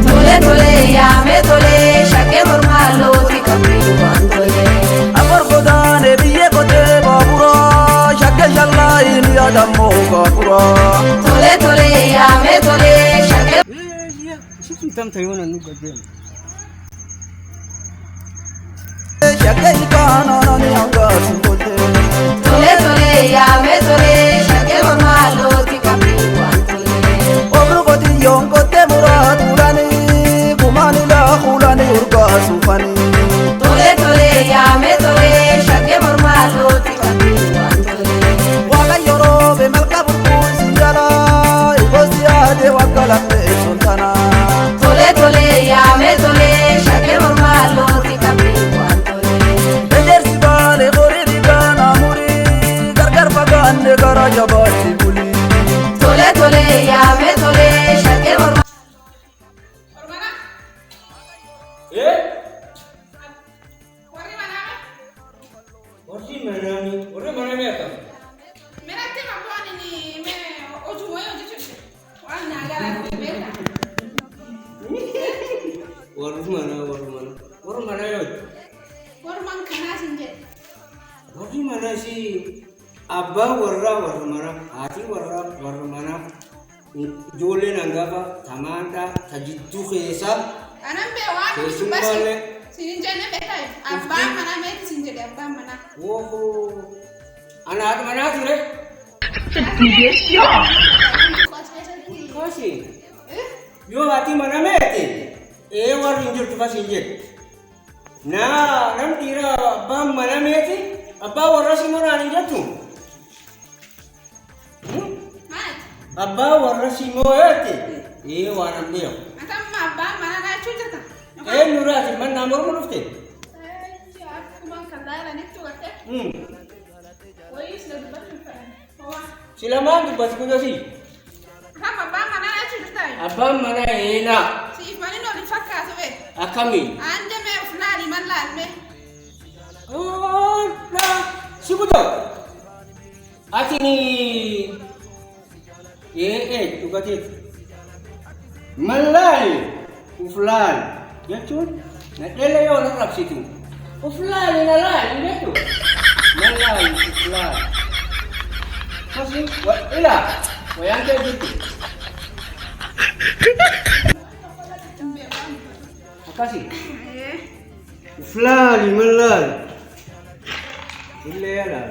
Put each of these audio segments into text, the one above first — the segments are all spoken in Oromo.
Tole tole ya me tole shake mormalo ti kapilu bandole amor godane biye kote babura shake jalla in ya dammo babura tole tole ya me tole shake Situ tam tayo na nugadem. shake ikana na ni anga sintote tole tole ya me tole shake mormalo ti kapilu bandole obru godi yonko te muradulani kumani la khulani urga sufani tole tole ya me tole shake mormalo ti kapilu bandole waga yoro be malka burku sinjala igosia de wakala me sultana tole tole ya me tole shake mormalo ti kapilu bandole eder sibale gori digana muri gargar pagande garaja bati buli tole tole ya me tole shake mormalo Warri mana me atam. Merate mabwani ni me oju moyo jicho. Wana gara beta. Warri mana yo. War man kana sinje. Warri mana si abba warra mana, ati warra mana. Jole nangafa tamanta tajiddu khesa. Anambe wani basi. Sinje ne beta. Abba mana me sinje de abba mana. Woho. Anak mana sire? Kasi. Yo ati mana me ati? Warri injur tuka sinje. Nam tira abba mana me ati? Abba warra simora ninjatu. Mat. Abba warra simora ati. Waram dia. Atam abba mana na chujata. Nurati man namor manufte. Aku man kandara nektu ate. Woi sudah dibantu kan. Silaman di bas kuda si. Kama abba mana na chujata. Abba mana ena. Si ifani no difaka sobe. Akami. Ande me fulani man la me. Oh, na sikuto. Ati ni. Tukati. Malai. Uflan. Ya cun. Na ele yo na rap situ. Uflan na la, ini tu. Malai uflan. Kasi, ila. Wayang kayo dito. Kasi. Uflan, malai. Ile ya.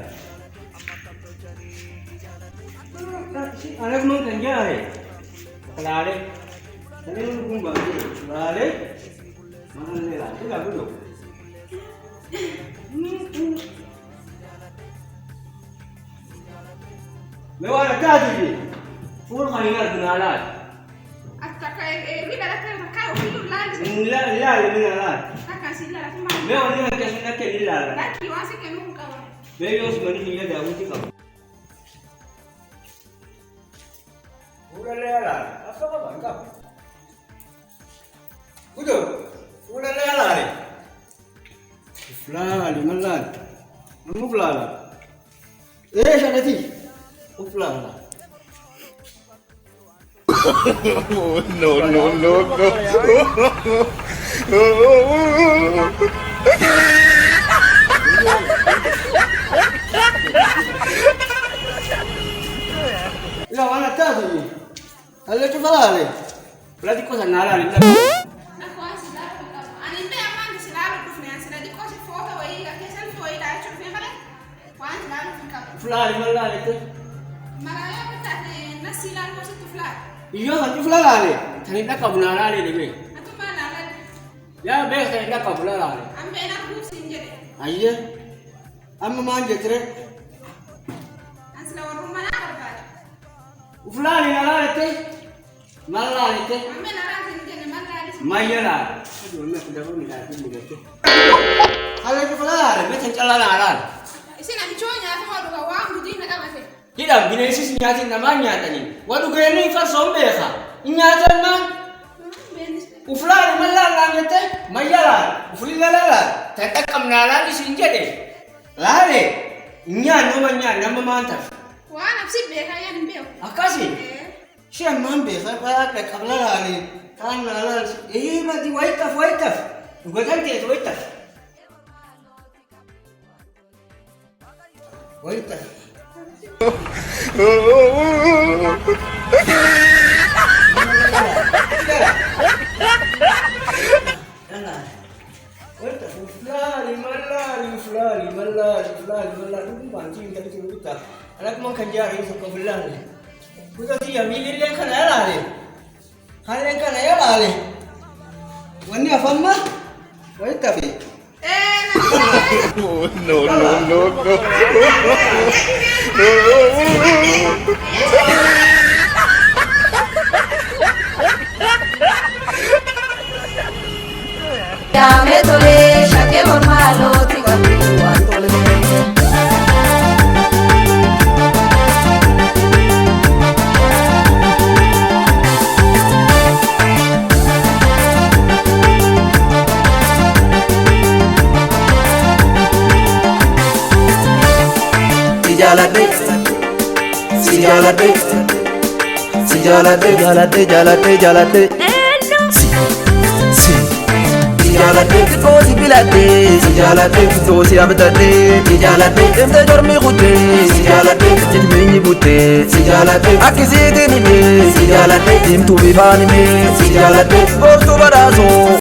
Anak mo kanya eh. Kalale. Kali mo kung bakit. Kalale. Mahal nila. Tingnan mo do. Mewala tadi ni. Full kanina binalat. Ataka riba la tena kai ukilu lanzi. La binalat. Aka sila la tuma. Mewa ni kesuna ke lilala. Laki wasi ke nunca. Mewa usmani hiya da uti kam. Ulala. Asa ka bangka. Kudo. Ulala ni. Flali malan. Mu flala. Shanati. Flala. No. La wana tatu. Alle tu falale. Plati cosa nala ni. Na kwa sila la. Ani be amanda sila la kufanya sila di kwa foto wa ila ke selfie wa ila acho fi khala. Kwa sila la fika. Uflaali mallaalete. Malaya betate nasilan mo sa tuflat. Iyyoo kan uflaali. Tani dhaqabu naalaali dhibee. Atu malalan. Yaa beek tani dhaqabu naalaali. Ambe na kusin jere. Ayye. Amma maan jetire. Ansla warru mana arbad. Uflaali nalaalete. Mallaalete. Ambe na ratin jene malali. Mayyala. Aduh, nak dapat ni lagi begitu. Kalau itu uflaali, macam jalan naalaali. Isin am chonya ko do wa ngudi na kamate. Tidak, gini sih nyatin namanya tadi. Waduh gini kan sombesa. Nyatan man. Uflaali mallaalete. Mayyala. Uflaali nalala. Tetek kamnala di sinja deh. Lale. Nyan nama mantap. Wa nafsi be kayan mbeo. Akasi. Siya mambe sa kaya kabla lale. Kan nalala. Mati waitaf. Gua ganti itu waitaf. Waitaf. Ini pancing tadi kita. Anak mau kerja ini suka belang ni. Kita sih ya milih yang kan ayah ni. Hal yang kan ayah lah. Wani apa mah? Wani tapi. No. Llame tole, shake mormalo, tigati, wantole. Jalate. Jalate così bilate, si jalate così abdate, si jalate temte dormi gute, si jalate timini bute, si jalate akizidi ni me, si jalate tim tu vivani me, si jalate porto barazo.